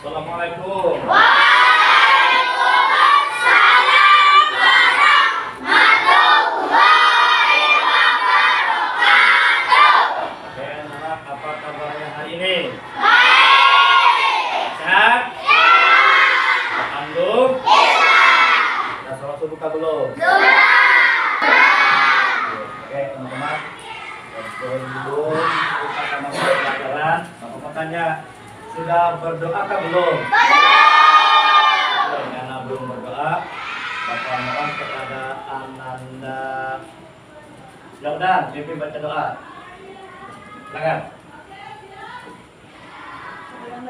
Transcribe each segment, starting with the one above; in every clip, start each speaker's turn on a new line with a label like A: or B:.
A: Assalamualaikum.
B: Waalaikumsalam warahmatullahi wabarakatuh.
A: Oke, anak, apa kabarnya hari ini?
B: Baik.
A: Sehat?
B: Ya.
A: Alhamdulillah.
B: Iya.
A: Sudah sholat subuh kah belum?
B: Sudah.
A: Oke, teman-teman. Sebelum kita masuk ke pelajaran, mau tanya, sudah berdoa kah belum?
B: Belum.
A: Karena belum berdoa, Bapak mohon kepada Ananda Jordan, pimpin baca doa. Silakan.
C: Sebelum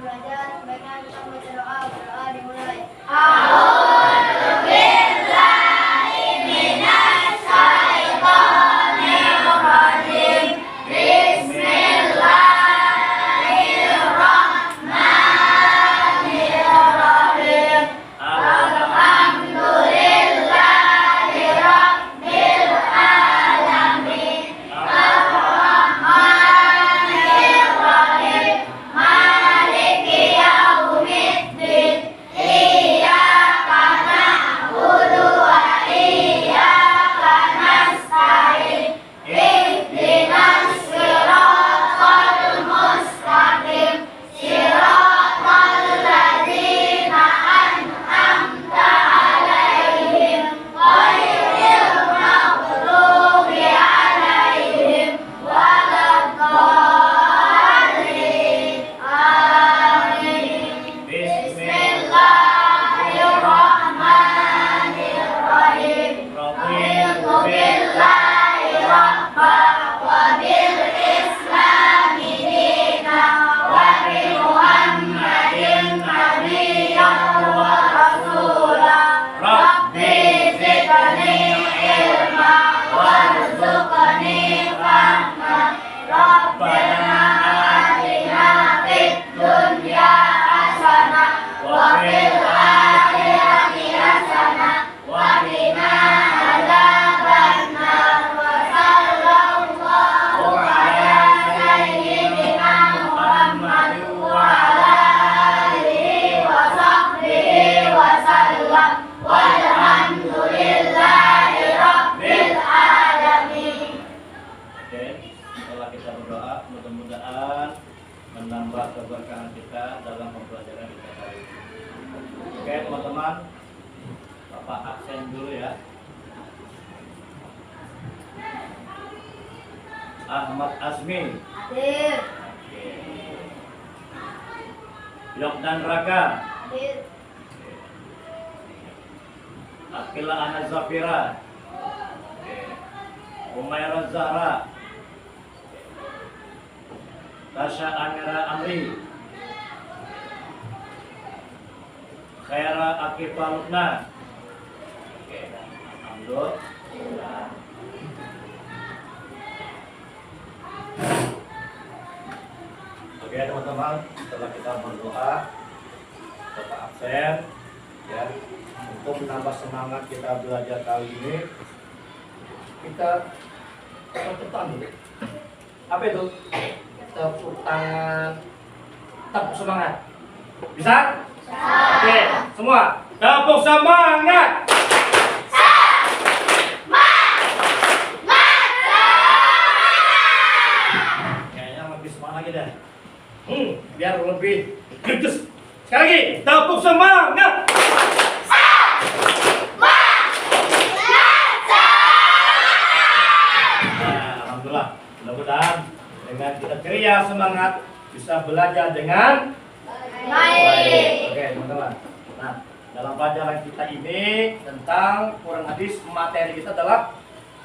C: belajar, sebaiknya kita membaca doa. Berdoa dimulai.
B: A'udzubillahi minasyaitonirrajim. Bismillahirrahmanirrahim. Alhamdulillahi rabbil alamin. Ar-Rahmanirrahim. Maliki yaumiddin. Iyyaka na'budu wa iyyaka nasta'in. Ihdinas siratal mustaqim. Siratal ladzina an'amta 'alaihim ghairil maghdubi 'alaihim waladdallin. Amin. Bismillahirrahmanirrahim. Raditu billahi rabba wa bil islami dina wa bi Muhammadin nabiyyan wa rasula. Rabbi zidni ilma warzuqni fahma. Rabbana atina fid dunya hasanah wa fil akhirati hasanah wa qina adzabannar. Wa sallallahu ala sayyidina Muhammad wa ala alihi wa sahbihi wa sallam. Walhamdulillahi rabbil alamin.
A: Oke, setelah kita berdoa, mudah-mudahan menambah keberkahan kita dalam pembelajaran kita kali ini. Oke, teman-teman, Bapak absen dulu ya. Ahmad Azmi,
C: Hadir.
A: oke. Yokdan Raka,
C: Hadir.
A: Akila Ana Zafira, oke. Umairah Zahra, Tasha Amira Amri, Khaira Akifah Lukna. Oke, alhamdulillah. Oke teman-teman, setelah kita berdoa, Bapak absen ya, untuk menambah semangat kita belajar kali ini, kita tepuk dulu. Apa itu? Tepuk tangan, tepuk semangat. Bisa? Oke, semua tepuk semangat. Kayaknya lebih semangat lagi dah. Biar lebih gedes. Sekali lagi, tepuk semangat. Nah, alhamdulillah. Mudah-mudahan dengan kita ceria semangat bisa belajar dengan
B: Baik.
A: Oke, teman-teman. Nah, dalam pelajaran kita ini tentang Quran hadis, materi kita adalah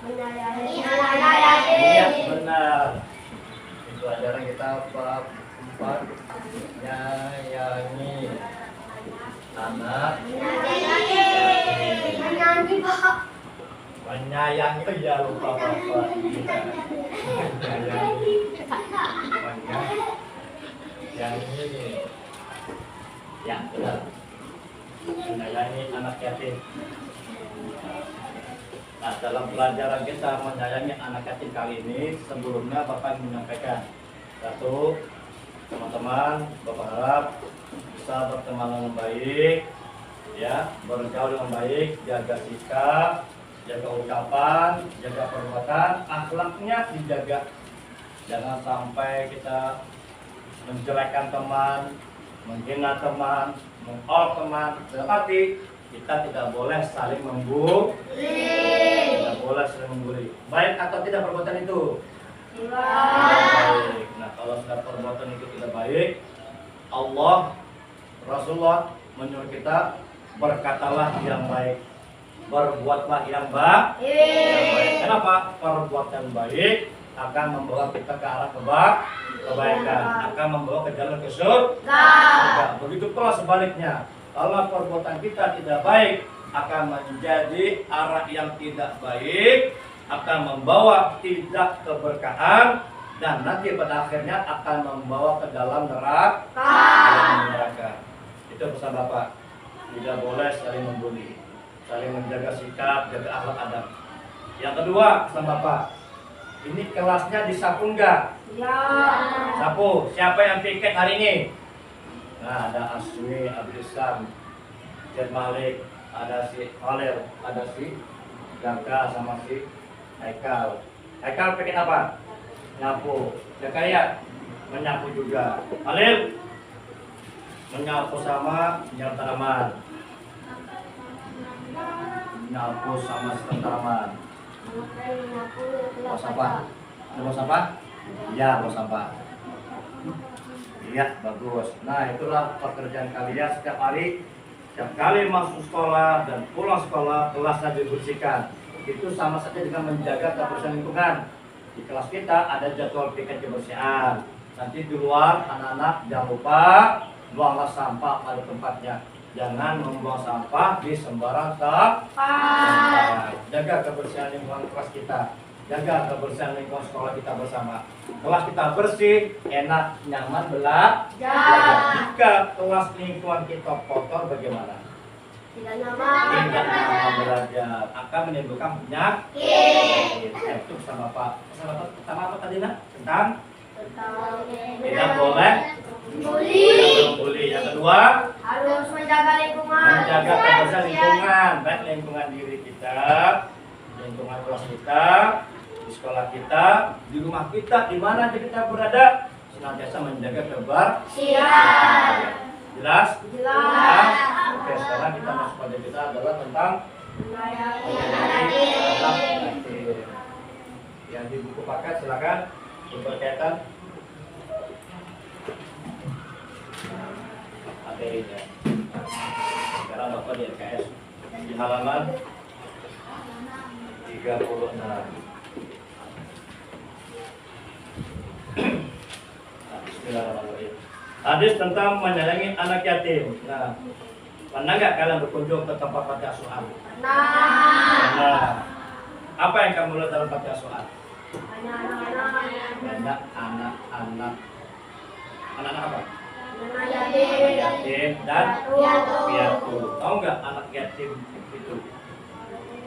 A: niat benar. Itu pelajaran kita bab 4, menyayangi anak.
C: Menyanyi, Pak.
A: Menyayangi, oh ya lupa bapak. Menyayangi. Menyayangi. Ya, benar. Menyayangi anak yatim. Nah, dalam pelajaran kita menyayangi anak yatim kali ini, sebelumnya Bapak menyampaikan satu, Teman-teman, Bapak harap bisa berteman dengan baik, ya, bergaul dengan baik, jaga sikap, jaga ucapan, jaga perbuatan, akhlaknya dijaga. Jangan sampai kita menjelekkan teman, menghina teman, mengol teman. Tetapi kita tidak boleh saling membuli. Tidak boleh saling membuli. Baik atau tidak perbuatan itu? Baik. Nah, kalau sudah perbuatan itu tidak baik, Allah, Rasulullah menyuruh kita berkatalah yang baik, berbuatlah yang baik. Kenapa? Perbuatan baik akan membawa kita ke arah kebaikan, akan membawa ke jalan ke surga. Begitu pula sebaliknya, kalau perbuatan kita tidak baik, akan menjadi arah yang tidak baik, akan membawa tidak keberkahan, dan nanti pada akhirnya akan membawa ke dalam neraka. Itu pesan Bapak. Tidak boleh saling membuli, saling menjaga sikap, jaga akhlak adab. Yang kedua, pesan Bapak. Ini kelasnya disapu enggak?
B: Ya.
A: Sapu. Siapa yang piket hari ini? Nah, ada Asmi, Abdusam, Jed Malik, ada si Khalil, ada si Jaka sama si Haikal. Haikal piket apa? Nyapu. Jaka menyapu juga. Khalil menyapu sama menyapu tanaman. Menyapu sama tanaman. Bos apa? Bos apa? Ya, bos apa? Iya, bagus. Nah, itulah pekerjaan kalian setiap hari. Setiap kali masuk sekolah dan pulang sekolah, kelasnya dibersihkan. Itu sama saja dengan menjaga kebersihan lingkungan. Di kelas kita ada jadwal piket kebersihan. Nanti di luar, anak-anak jangan lupa buanglah sampah pada tempatnya. Jangan membuang sampah di sembarang tempat. Jaga kebersihan lingkungan kelas kita. Jaga kebersihan lingkungan sekolah kita bersama. Kelas kita bersih, enak, nyaman, belajar. Jika kelas lingkungan kita kotor, bagaimana?
B: Tidak nyaman
A: belajar. Akan menimbulkan penyakit. Itu sama Pak. Sama apa tadi nak? Tentang tidak boleh bully. Yang kedua,
B: harus menjaga lingkungan.
A: menjaga kebersihan lingkungan, baik lingkungan diri kita, lingkungan kelas kita, di sekolah kita, di rumah kita, di mana aja kita berada, senantiasa menjaga kebersihan. Jelas?
B: Jelas.
A: Oke, sekarang kita masuk pada kita adalah tentang yang di buku paket, silakan berkaitan materinya. Sekarang Bapak di LKS di halaman 36. Bismillahirrahmanirrahim. Hadis tentang menyayangi anak yatim. Nah, pernah nggak kalian berkunjung ke tempat panti asuhan? Nah, apa yang kamu lihat dalam panti asuhan? Banyak anak-anak. Anak-anak apa? Yatim dan piatu. Tahu nggak anak yatim itu?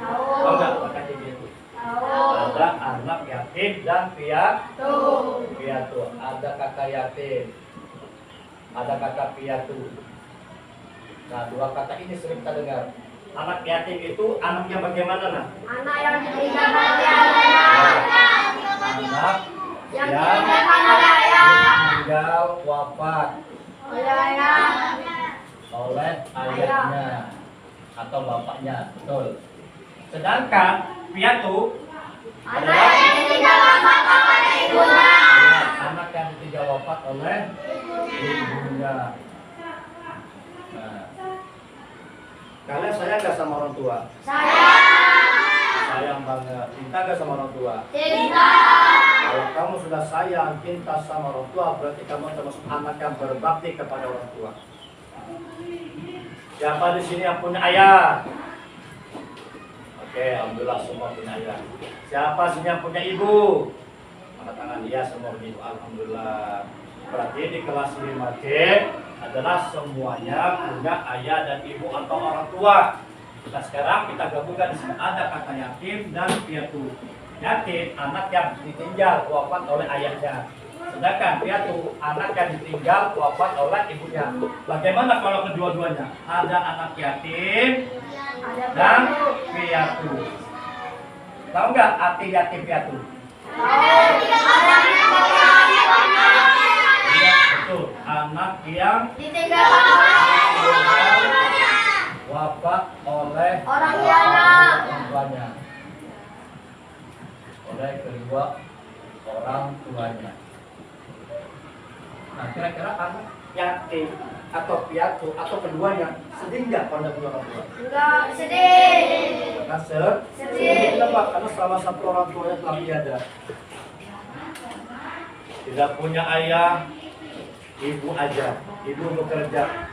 A: Tahu nggak anak yatim itu? Ada anak yatim dan piatu. Ada kakak yatim. Ada kakak piatu. Nah, dua kata ini sering kita dengar. Anak yatim itu anaknya bagaimana, nah?
B: Anak yang ditinggalkan
A: Anak yang meninggal wafat oleh ayahnya atau bapaknya, betul. Sedangkan piatu adalah anak yang ditinggal wafat oleh ibunya. Nah, kalian sayang gak sama orang tua? Sayang banget. Cinta gak sama orang tua? Kalau kamu sudah sayang, cinta sama orang tua, berarti kamu termasuk anak yang berbakti kepada orang tua. Siapa di sini yang punya ayah? Oke, alhamdulillah semua punya ayah. Siapa sini yang punya ibu? Angkat tangan, dia semua punya ibu. Alhamdulillah. Berarti di kelas 5C adalah semuanya punya ayah dan ibu atau orang tua. Nah, sekarang kita gabungkan di sini ada kata yatim dan piatu. Yatim anak yang ditinggal wafat oleh ayahnya. Sedangkan piatu anak yang ditinggal wafat oleh ibunya. Bagaimana kalau kedua-duanya? Ada anak yatim dan piatu. Tahu nggak arti yatim piatu? Iya, betul. Anak yang
B: Ditinggal
A: wafat oleh
B: orang tuanya.
A: Oleh kedua orang tuanya. Nah, kira-kira anak yatim atau piatu atau keduanya sedih nggak kalau ada kedua orang tua?
B: Enggak sedih.
A: Karena
B: Sedih.
A: kenapa? Karena salah satu orang tuanya telah tiada. Tidak punya ayah, ibu aja. Ibu bekerja.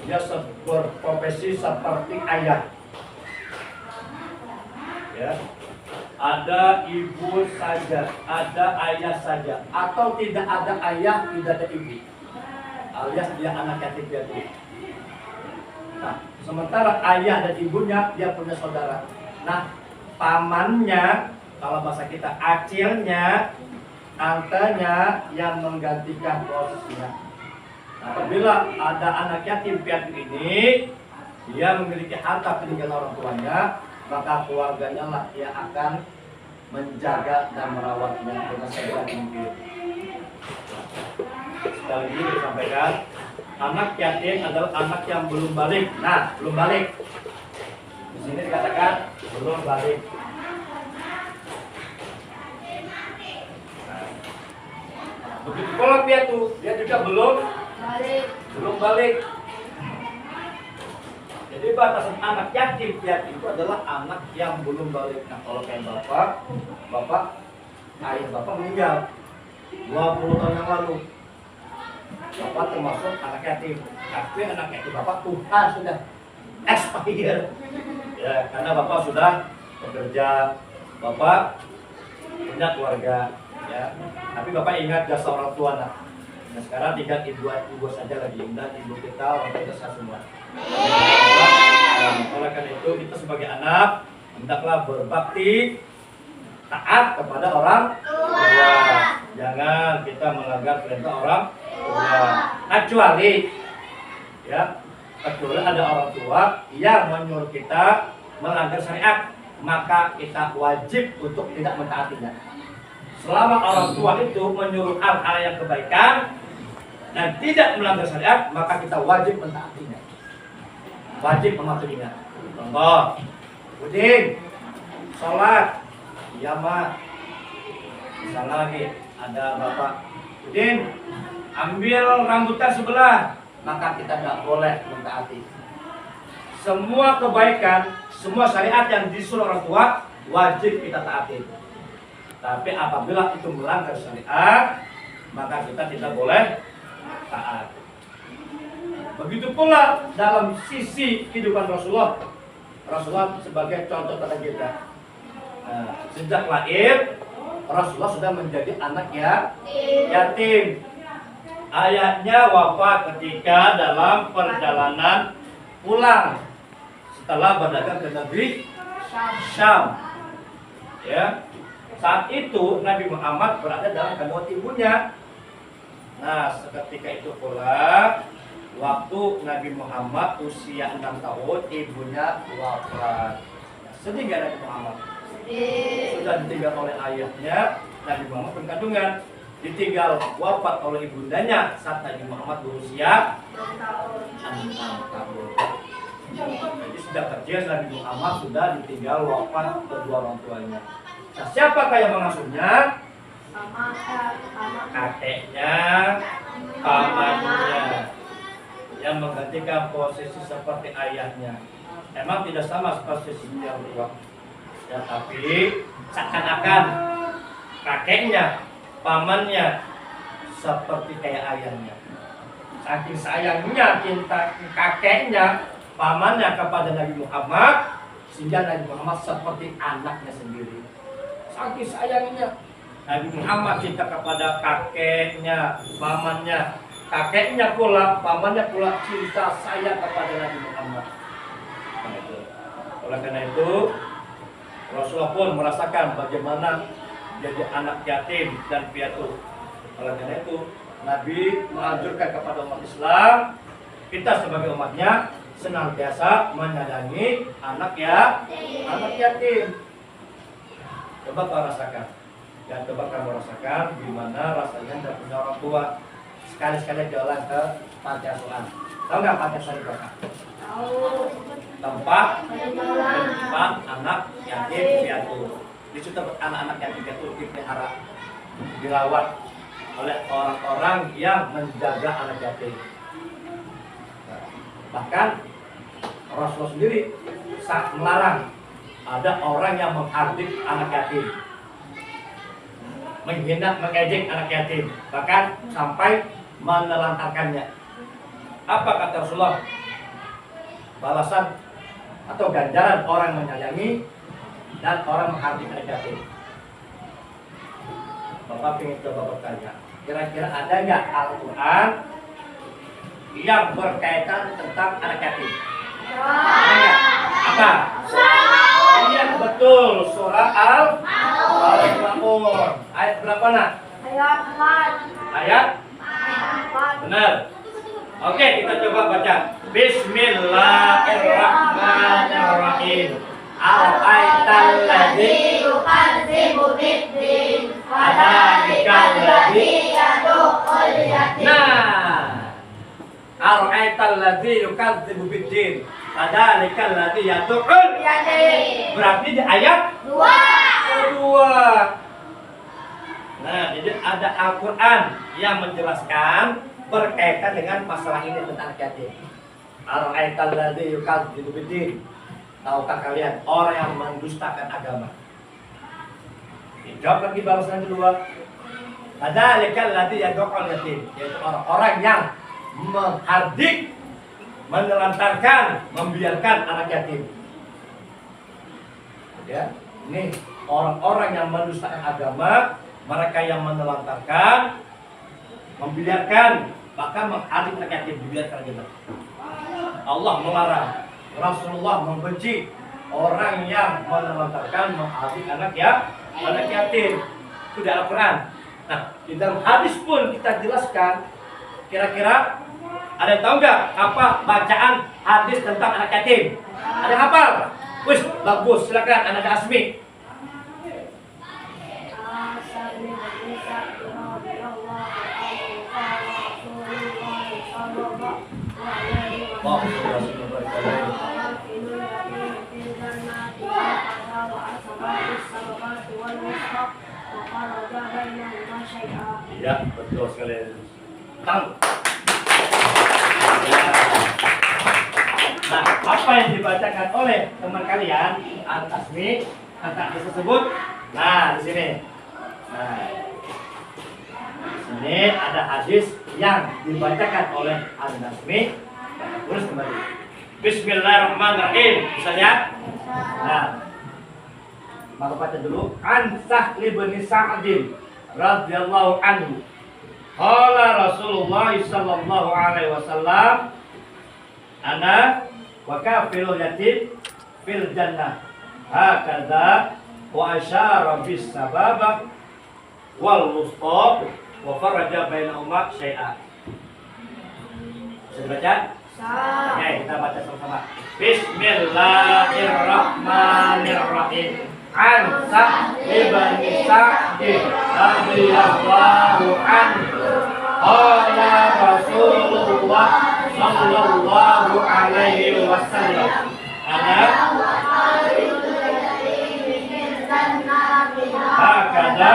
A: Dia berprofesi seperti ayah. Ya. Ada ibu saja, ada ayah saja, atau tidak ada ayah, tidak ada ibu, alias dia anak yatim piatu. Nah, sementara ayah dan ibunya dia punya saudara. Nah, pamannya, kalau bahasa kita acilnya, tantenya yang menggantikan posisinya. Nah, apabila ada anak yatim piatu ini, dia memiliki harta peninggalan orang tuanya, maka keluarganya lah yang akan menjaga dan merawatnya dengan sebaik mungkin. Sekali lagi disampaikan, anak yatim adalah anak yang belum balik. Nah, belum balik. Di sini dikatakan belum balik. Nah, begitu pula piatu, dia juga belum balik. Jadi batasan anak yatim piatu itu adalah anak yang belum balik. Nah, kalau kayak ayah bapak meninggal 20 tahun yang lalu. Bapak termasuk anak yatim. Tapi anak yatim bapak Tuhan sudah expire. Ya, karena bapak sudah bekerja, bapak punya keluarga. Ya, tapi bapak ingat jasa orang tua. Nah, sekarang tinggal ibu saja lagi. Dan ibu kita, orang kita semua. Oleh karena itu kita sebagai anak hendaklah berbakti taat kepada orang tua. Jangan kita melanggar perintah orang tua. Kecuali ada orang tua yang menyuruh kita melanggar syariat, maka kita wajib untuk tidak mentaatinya. Selama orang tua itu menyuruh hal-hal yang kebaikan dan tidak melanggar syariat, maka kita wajib mentaatinya. Wajib mematuhinya. Contoh, Udin, sholat, iya mah. Misalnya lagi ada bapak, Udin, ambil rambutan sebelah, maka kita tidak boleh mentaati. Semua kebaikan, semua syariat yang disuruh orang tua wajib kita taati. Tapi apabila itu melanggar syariat, maka kita tidak boleh taat. Begitu pula dalam sisi kehidupan Rasulullah sebagai contoh pada kita. Sejak lahir Rasulullah sudah menjadi anak yatim. Ayahnya wafat ketika dalam perjalanan pulang setelah berdagang ke negeri Syam. Ya. Saat itu Nabi Muhammad berada dalam kandungan ibunya. Nah, seketika itu pula waktu Nabi Muhammad usia 6 tahun, ibunya wafat. Sedih gak Nabi Muhammad? Sudah ditinggal oleh ayahnya, Nabi Muhammad berkandungan. Ditinggal wafat oleh ibundanya saat Nabi Muhammad berusia 6 tahun. Jadi sudah kecil Nabi Muhammad sudah ditinggal wafat kedua orang tuanya. Nah, siapakah yang mengasuhnya? Kakeknya, pamannya, yang menggantikan posisi seperti ayahnya. Emang tidak sama posisinya orang tua. Ya, tapi seakan-akan kakeknya, pamannya seperti kayak ayahnya. Saking sayangnya cinta kakeknya, pamannya kepada Nabi Muhammad, sehingga Nabi Muhammad seperti anaknya sendiri. Saking sayangnya Nabi Muhammad cinta kepada kakeknya, pamannya. Kakeknya pula, pamannya pula cinta sayang kepada Nabi Muhammad. Oleh karena itu, Rasulullah pun merasakan bagaimana jadi anak yatim dan piatu. Oleh karena itu, Nabi menganjurkan kepada umat Islam, kita sebagai umatnya senantiasa menyayangi anak yatim. Coba kau rasakan, dan coba kamu rasakan gimana rasanya tidak punya orang tua. Sekali-sekali jalan ke panti asuhan. Tahu nggak panti asuhan itu apa? Tempat anak yatim piatu. Di situ anak-anak yatim piatu dipelihara, dirawat oleh orang-orang yang menjaga anak yatim. Bahkan Rasulullah sendiri saat melarang ada orang yang menghardik anak yatim, menghina, mengejek anak yatim, bahkan sampai menelantarkannya. Apa kata Rasulullah? Balasan atau ganjaran orang menyayangi dan orang menghardik anak yatim. Bapak ingin coba bertanya, kira-kira ada nggak Al-Quran yang berkaitan tentang anak yatim? Ada nggak? Apa? Iya betul, surah Al-Maun. Ayat berapa nak?
C: Ayat 4.
A: Ayat? Benar. Oke, kita coba baca. Bismillahirrahmanirrahim. Al-aital ladzi
B: yukadzibu biddin
A: fadzalikal ladzi
B: yad'ul yatim.
A: Nah, al-aital ladzi yukadzibu biddin fadzalikal ladzi yad'ul
B: yatim.
A: Berarti di ayat 2. Nah, jadi ada Al-Quran yang menjelaskan berkaitan dengan masalah ini tentang anak yatim. Al-aital ladzi yukadzibu biddin. Tahukah kalian orang yang mendustakan agama? Dijawab lagi balasan kedua. Fadzalikal ladzi yad'ul yatim, yaitu orang-orang yang menghardik, menelantarkan, membiarkan anak yatim. Ya, ini orang-orang yang mendustakan agama, mereka yang menelantarkan, membiarkan, bahkan menghardik anak yatim, dibiarkan gitu. Allah melarang, Rasulullah membenci orang yang menelantarkan, menghardik anak yatim. Itu di Al-Quran. Nah, di dalam hadis pun kita jelaskan. Kira-kira ada yang tahu nggak apa bacaan hadis tentang anak yatim? Ada yang hafal? Wis, bagus. Silakan anak Asmi. Ya, betul sekali. Tahu. Nah, apa yang dibacakan oleh teman kalian, Al-Asmi, tentang hadis tersebut? Nah, di sini. Nah, di sini ada hadis yang dibacakan oleh Al-Asmi. Terus kembali. Bismillahirrahmanirrahim. Bisa lihat? Nah, maka baca dulu. An Sahli bin Sa'din radhiyallahu anhu. Qala Rasulullah sallallahu alaihi wasallam, ana wa kafilul yatim fil jannah. Hakadza wa asyara bis sababa wal wusta wa faraja bainahuma syai'a. Bisa dibaca? Oke, kita baca sama-sama. Bismillahirrahmanirrahim. An Sa'd bin Sa'd radhiyallahu anhu. Qala Rasulullah sallallahu alaihi wasallam, ana hakada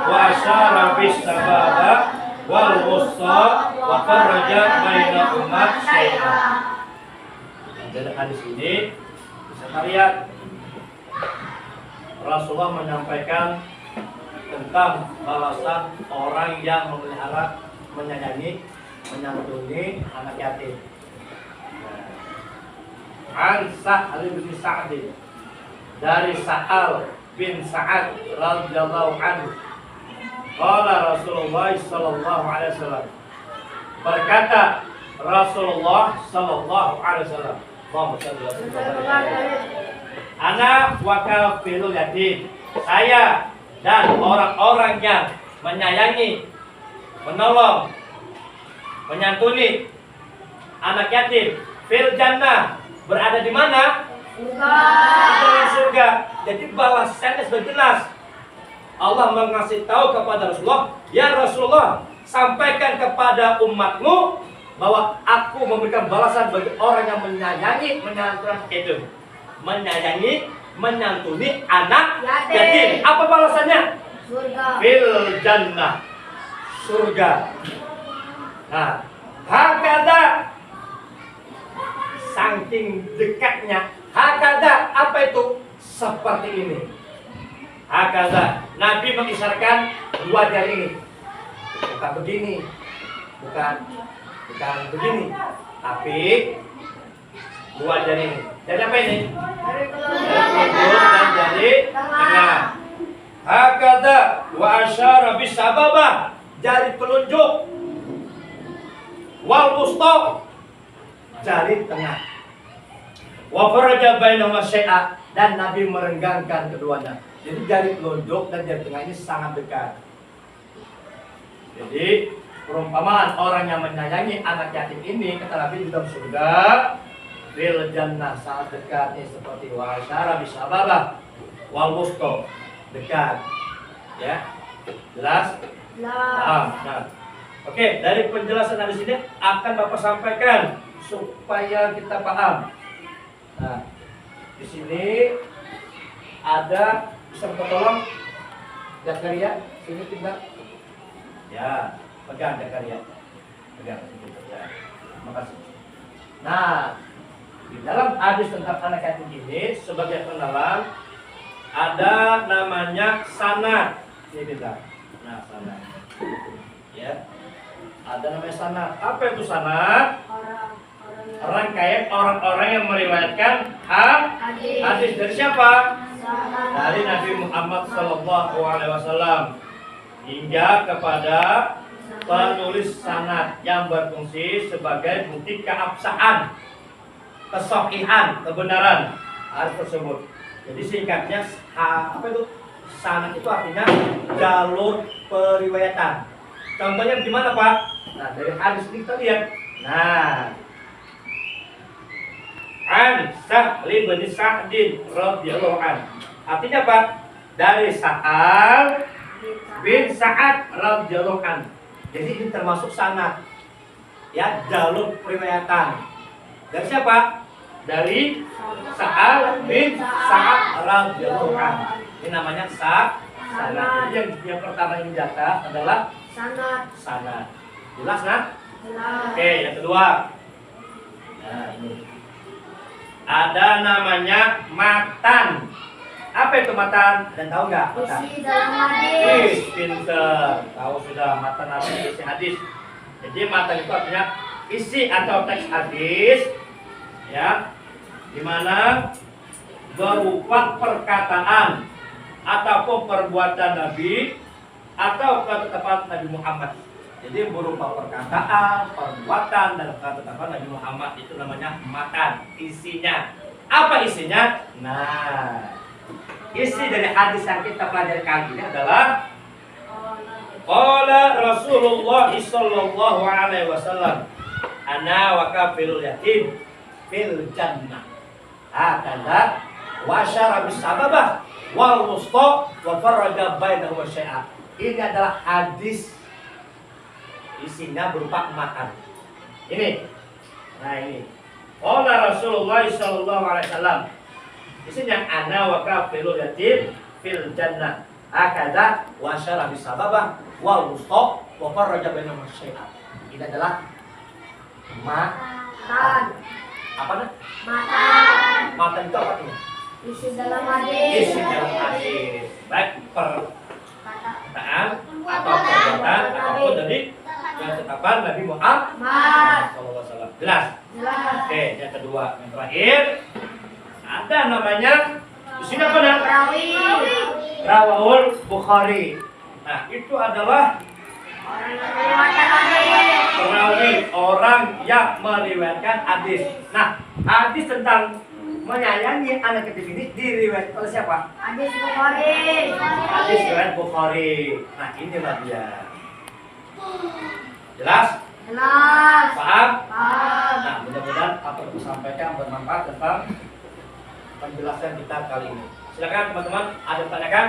A: wa asyara bis sababa wal wusta wa faraja bainahuma syai'a. Dari hadis ini bisa lihat Rasulullah menyampaikan tentang balasan orang yang memelihara, menyayangi, menyantuni anak yatim. An Sa'al bin Sa'd, dari Sa'al bin Sa'ad radhiyallahu anhu. Qala Rasulullah sallallahu alaihi wasallam, berkata Rasulullah sallallahu alaihi wasallam, ana wa kafilul yatim, saya dan orang-orang yang menyayangi menolong, menyantuni anak yatim fil jannah, berada di mana?
C: Surga.
A: Di dalam surga. Jadi balasannya sudah jelas. Allah mengasih tahu kepada Rasulullah, ya Rasulullah, sampaikan kepada umatmu bahwa aku memberikan balasan bagi orang yang menyayangi, menyantuni anak yatim. Apa balasannya?
C: Surga.
A: Fil jannah, surga. Nah, hakada, saking dekatnya. Hakada, apa itu? Seperti ini. Hakada, Nabi mengisyaratkan dua jari ini. Bukan begini, bukan begini, tapi dua jari ini. Jari apa ini?
C: Dari
A: Jari telunjuk dan jari tengah. Hakada wa asyara bisababah, jari telunjuk. Wal wusta, jari tengah. Wa faraja bainahuma syai'a, dan Nabi merenggangkan keduanya. Jadi jari telunjuk dan jari tengah ini sangat dekat. Jadi perumpamaan orang yang menyayangi anak yatim ini, kata Nabi, di dalam surga fil jannah, sangat dekatnya, seperti wa asyara bisababah wal wusta, dekat. Ya, jelas? Nah. Oke, dari penjelasan dari sini akan Bapak sampaikan supaya kita paham. Nah, di sini ada, bisa minta tolong Zakaria, sini tinggal. Ya, pegang Zakaria. Pegang sedikit ya. Makasih. Nah, di dalam hadis tentang anak yatim ini sebagai pengenalan ada namanya sanad. Ini kita. Nah, sanad. Ya. Ada namanya sanad. Apa itu sanad? Rangkaian orang-orang yang meriwayatkan hadis dari siapa? Dari Nabi Muhammad SAW hingga kepada penulis sanad yang berfungsi sebagai bukti keabsahan, kesahihan, kebenaran hadis tersebut. Jadi singkatnya apa itu? Sanad itu artinya jalur periwayatan. Contohnya di mana, Pak? Nah, dari hadis ini kita lihat. Nah, an Sahli bin Sa'din radhiyallahu an. Artinya apa? Dari Sa'al bin Sa'ad radhiyallahu an. Jadi ini termasuk sanad. Ya, jalur periwayatan. Dari siapa? Dari Sa'al bin Sa'ad radhiyallahu an. Ini namanya sanad. Jadi yang pertama yang data adalah sanad. Jelas, nah?
C: Jelas.
A: Oke, yang kedua. Nah, ini. Ada namanya matan. Apa itu matan? Dan tahu nggak? Matan.
C: Isi dalam hadis.
A: Pinter. Tahu sudah matan apa isi hadis. Jadi matan itu artinya isi atau teks hadis, ya, di mana berupa perkataan ataupun perbuatan Nabi atau ketetapan Nabi Muhammad. Jadi berupa perkataan, perbuatan, dan ketetapan Nabi Muhammad, itu namanya matan. Isinya apa isinya? Nah, isi dari hadis yang kita pelajari kali ini adalah qala Rasulullah sallallahu alaihi wasallam, ana wa kafilul yatim fil jannah. Hakadha wa syara bis sababah wal wusta wa faraja bainahuma syai'a. Ini adalah hadis, isinya berupa makan. Ini. Nah, ini. Qala Rasulullah sallallahu alaihi wasallam. Isinya ana wa kafilul yatim fil jannah. Hakadha wa syara bis sababah wal wusta wa faraja bainahuma syai'a. Ini adalah makan. Apa nih?
C: Matan.
A: Matan itu apa artinya?
C: Isi dalam hadis.
A: Isi dalam hadis. Baik perkataan atau perbuatan ataupun dari ketetapan Nabi Muhammad SAW. Jelas?
C: Jelas.
A: Oke, yang kedua, yang terakhir ada namanya di sini apa nih? Rawahul Bukhari. Nah, itu adalah perawi, orang yang meriwayatkan hadis. Nah, hadis tentang menyayangi anak yatim ini diriwayatkan oleh siapa?
C: Hadis Bukhari.
A: Hadis riwayat Bukhari. Nah, inilah dia. Jelas?
B: Jelas.
A: Paham?
B: Paham.
A: Nah, mudah-mudahan apa yang saya sampaikan bermanfaat tentang penjelasan kita kali ini. Silakan teman-teman, ada yang tanyakan?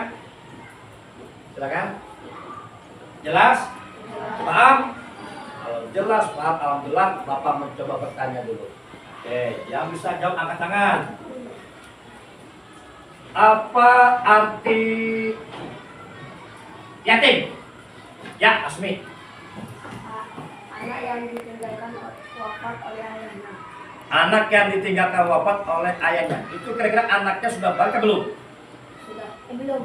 A: Silakan. Jelas? Paham? Kalau jelas, paham, alhamdulillah, Bapak mencoba bertanya dulu. Oke, yang bisa jawab angkat tangan. Apa arti yatim? Ya, Asmi.
C: Anak yang ditinggalkan wafat oleh ayahnya.
A: Anak yang ditinggalkan wafat oleh ayahnya. Itu kira-kira anaknya sudah balik belum?
C: Sudah. Belum.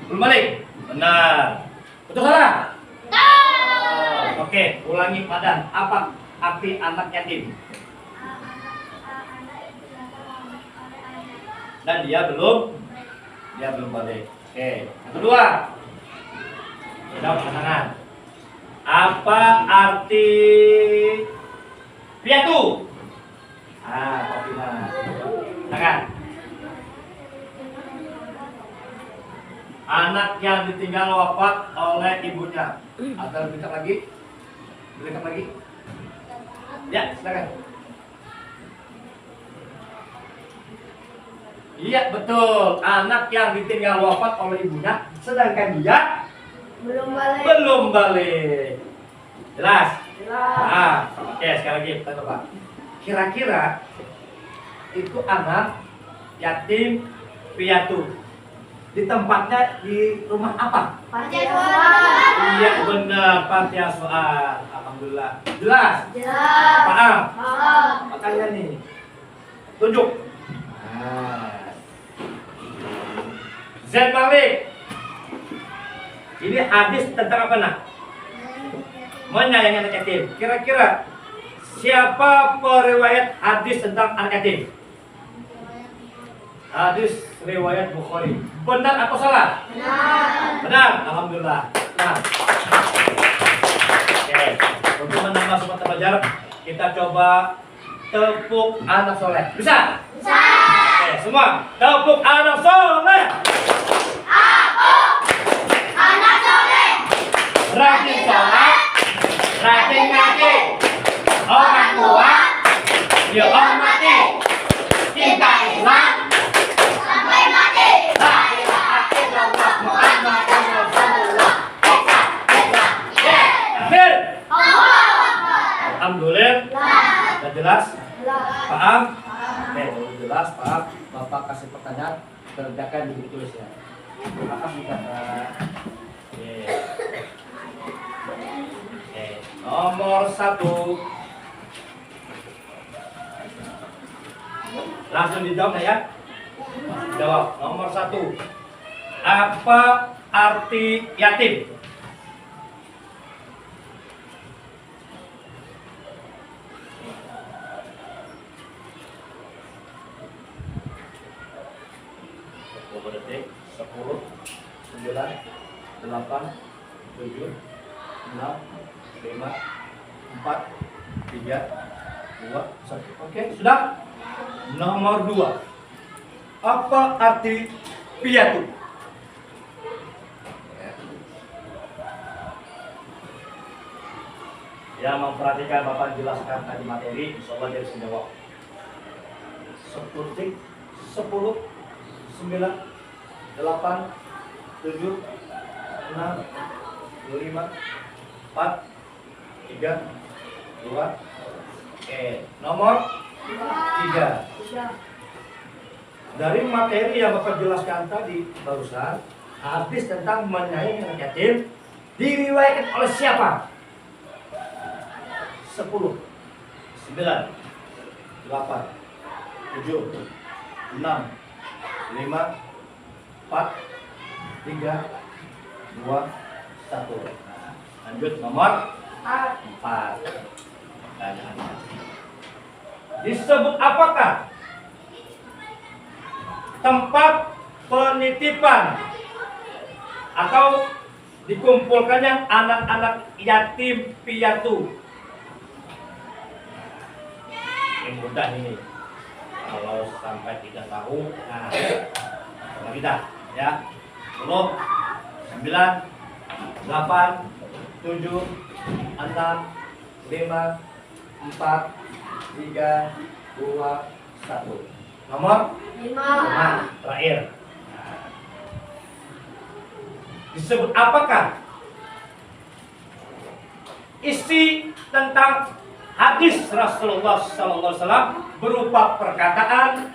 A: Belum balik. Benar. Betul salah? Oke, ulangi padan. Apa arti anak yatim?
C: Anak yang ditinggalkan oleh ayahnya.
A: Dan dia belum balik. Oke. Yang kedua. Jawab pasangan. Apa arti piatu? Kopina. Tangan. Anak yang ditinggal wafat oleh ibunya. Atau lebih dekat lagi? Lebih dekat lagi? Ya, silakan. Iya, betul. Anak yang ditinggal wafat oleh ibunya, sedangkan dia belum balik. Jelas?
B: Jelas.
A: Oke, sekali lagi kita coba. Kira-kira itu anak yatim piatu di tempatnya di rumah apa?
C: Panti asuhan.
A: Iya benar, panti asuhan. Alhamdulillah. Jelas?
B: Jelas.
A: Paham?
B: Paham.
A: Makanya nih. Tunjuk. Nah. Zaid Malik. Ini hadis tentang apa nak? Menyayangi anak yatim. Kira-kira siapa periwayat hadis tentang anak yatim? Hadis riwayat Bukhari. Benar atau salah?
B: Benar.
A: Benar. Alhamdulillah. Nah. Oke. Untuk menambah semangat belajar, kita coba tepuk anak soleh. Bisa?
B: Bisa.
A: Oke, semua tepuk anak soleh.
B: Anak soleh.
A: Rajin sholat, rajin ngaji. Orang tua dihormati. Cinta Islam
B: Sampai mati.
A: La ilaha illallah Muhammadur Rasulullah. Akhir. Alhamdulillah. Sudah jelas? Paham? Oke, kalau jelas, paham. Bapak kasih pertanyaan, kerjakan ditulis ya. Terima kasih kakak. Oke. Nomor 1. Langsung dijawab ya. Jawab. Nomor 1. Apa arti yatim? Detik. 10, 9, 8, 7, 6, 5, 4, 3, 2, 1. Oke, sudah? Nomor 2. Apa arti piatu? Yang memperhatikan Bapak jelaskan tadi materi, insya Allah dia bisa jawab. 10 detik, 10, 9, 8, 7, 6, 5, 4, 3, 2. Oke, nomor 3. Dari materi yang Bapak jelaskan tadi barusan, hadis tentang menyayangi anak yatim diriwayatkan oleh siapa? 10, 9, 8, 7, 6, 5, 4, 3, 2, 1. Lanjut nomor 4. Pertanyaannya. Disebut apakah tempat penitipan atau dikumpulkannya anak-anak yatim piatu? Yang mudah ini. Kalau sampai 3 tahun, nah, sama kita ya. 10, 9, 8, 7, 6, 5, 4, 3, 2, 1. Nomor 5 terakhir. Disebut apakah isi tentang hadis Rasulullah SAW berupa perkataan,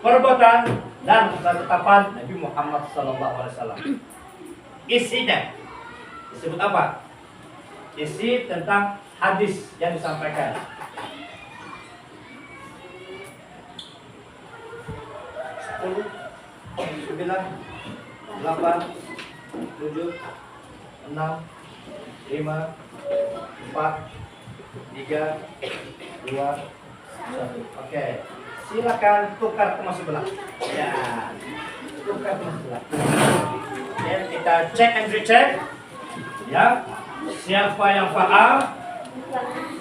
A: perbuatan, dan ketetapan Nabi Muhammad SAW. Isinya disebut apa? Isi tentang hadis yang disampaikan. 10, 9, 8, 7, 6, 5, 4, 3, 2, 1. Oke, silakan tukar teman sebelah. Ya, tukar teman sebelah. Ya, kita cek and recheck. Ya, siapa yang paham,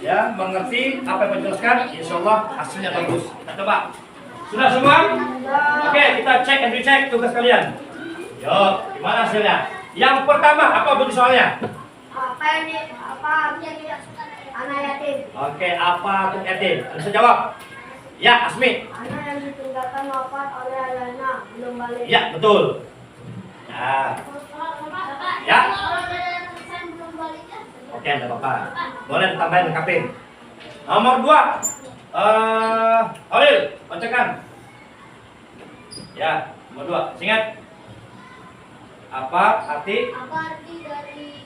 A: ya, mengerti apa yang dijelaskan, insya Allah hasilnya bagus. Kita coba. Sudah semua? Oke, kita cek and recheck tugas kalian. Yuk, gimana hasilnya? Yang pertama, apa bunyi soalnya?
C: Apa ini? Apa artinya anak yatim?
A: Oke, apa untuk yatim? Bisa jawab? Ya, Asmi.
C: Anak yang ditinggalkan wafat oleh ayahnya belum balik.
A: Ya, betul. Ya, ya. Oke, tidak apa-apa. Boleh ditambahin lengkapin. Nomor 2. Khalil, bacakan. Ya, nomor 2. Ingat. Apa arti?
C: Apa arti dari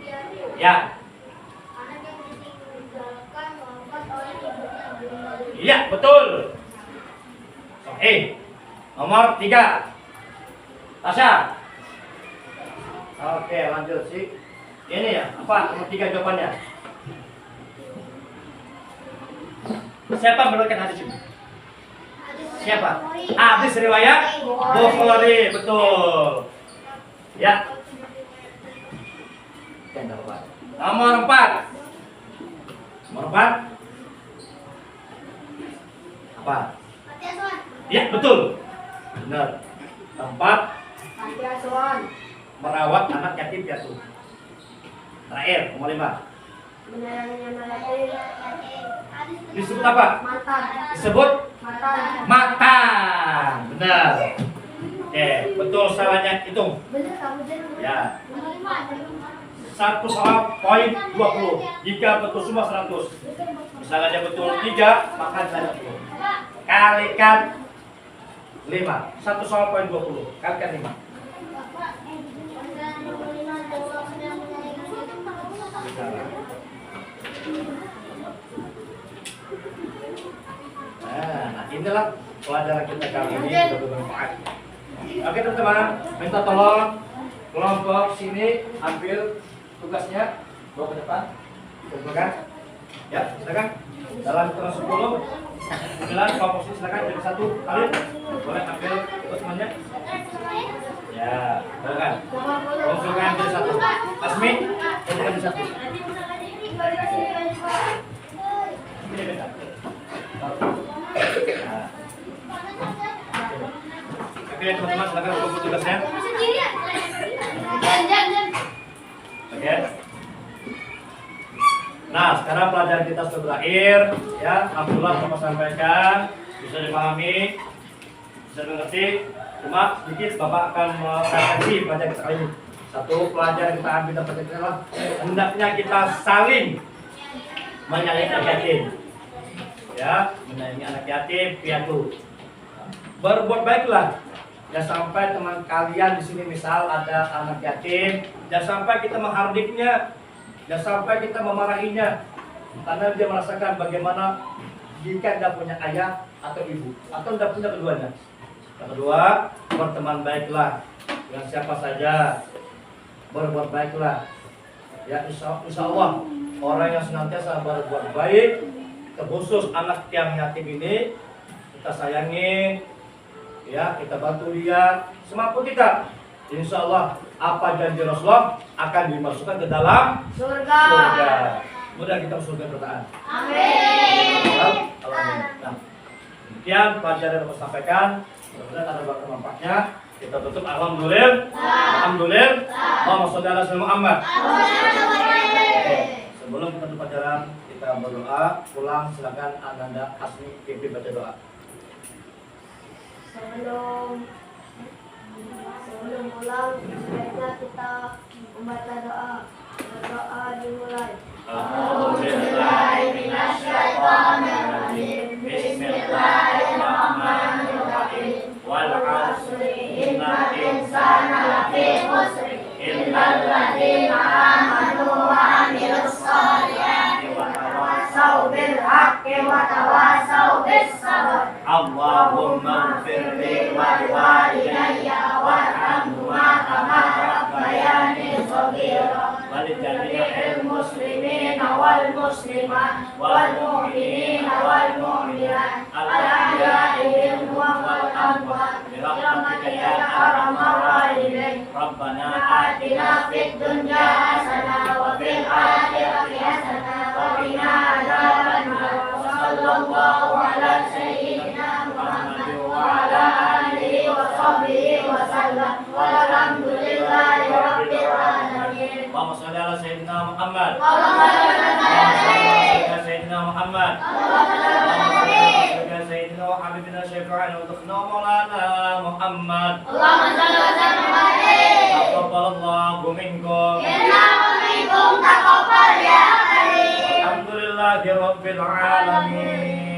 C: yatim?
A: Ya.
C: Anak yang ditinggalkan wafat oleh ibunya belum balik.
A: Iya, betul. Oke. Nomor 3. Tasya. Oke, lanjut sih. Ini ya, apa nomor 3 jawabannya? Siapa meriwayatkan hadis ini? Siapa? Hadis riwayat Bukhari, betul. Ya. Nomor 4. Nomor 4. Apa? Ya, betul. Benar. Tempat
C: Panti asuhan.
A: merawat anak yatim piatu. Terakhir, nomor 5.
C: Menyayangi anak yatim.
A: Disebut apa?
C: Mantan.
A: Disebut
C: Mantan.
A: matang. Benar. Oke, betul salahnya hitung.
C: Bener kamu jadi.
A: Ya. Satu salah poin 20. Jika betul semua 100. Misalnya betul 3, maka saya 10. Kalikan 5. Satu salah poin 20. Kalikan 5. Nah, inilah pelajaran kita kali ini sudah bermanfaat. Oke teman-teman, minta tolong kelompok sini ambil tugasnya, bawa ke depan, kumpulkan. Ya, silakan. Dalam hitungan 10, 9, kelompok sini silakan jadi 1 kali. Boleh ambil temannya. Ya, silakan. Kumpulkan jadi 1. Asmi, kumpulkan jadi 1. Ini beda. Nah. Oke teman-teman, silakan kumpul tugasnya. Oke. Nah, sekarang pelajaran kita sudah berakhir, ya. Alhamdulillah Bapak sampaikan, bisa dipahami, bisa mengerti. Cuma sedikit Bapak akan merefleksi pelajaran kita kali ini. Satu pelajaran kita ambil dapat adalah hendaknya kita saling menyayangi anak yatim, ya, menyayangi anak yatim piatu. Berbuat baiklah. Jangan sampai teman kalian di sini misal ada anak yatim, jangan sampai kita menghardiknya, jangan sampai kita memarahinya, karena dia merasakan bagaimana jika tidak punya ayah atau ibu, atau tidak punya keduanya. Yang kedua, berteman baiklah dengan siapa saja, berbuat baiklah. Ya, insya Allah orang yang senantiasa berbuat baik, terkhusus anak yang yatim ini kita sayangi. Ya, kita bantu dia semampu kita. Insya Allah apa janji Rasulullah akan dimasukkan ke dalam
C: Surga.
A: Mudah kita masuk surga bertahan.
C: Amin.
A: Nah, demikian pelajaran yang saya sampaikan. Mudah-mudahan ada manfaatnya. Kita tutup alhamdulillah. Alhamdulillah. Allahumma sholli ala sayyidina Muhammad. Sebelum kita tutup pelajaran, kita berdoa. Pulang silakan Ananda Hasmi pimpin baca doa.
C: Sebelum pulang, sebaiknya kita membaca doa. Berdoa dimulai.
A: A'udzubillahiminasyaitonirrajim. Bismillahirrahmanirrahim. Wal 'asri innal insana lafi khusr illa alladziina aamanu wa 'amilus shalihati wa tawassaw bil haqqi wa tawassaw bis sabr. Allahumma ighfirli wa liwalidayya warhamhuma kama rabbayani shaghira. ولجميع المسلمين والمسلمات والمؤمنين والمؤمنات الأحياء منهم والأموات برحمتك يا أرحم الراحمين. ربنا آتنا في الدنيا حسنة وفي الآخرة حسنة وقنا عذاب النار. وصلى الله على سيدنا محمد وعلى آله وصحبه وسلم والحمد لله رب العالمين. اللهم صل على سيدنا محمد. اللهم صل على سيدنا محمد. اللهم صل على سيدنا وحبيبنا شفيعنا ودخلنا مولانا محمد. اللهم صل وسلم عليه. تقبل الله منكم. إنا ومنكم تقبل يا كريم. الحمد لله رب العالمين.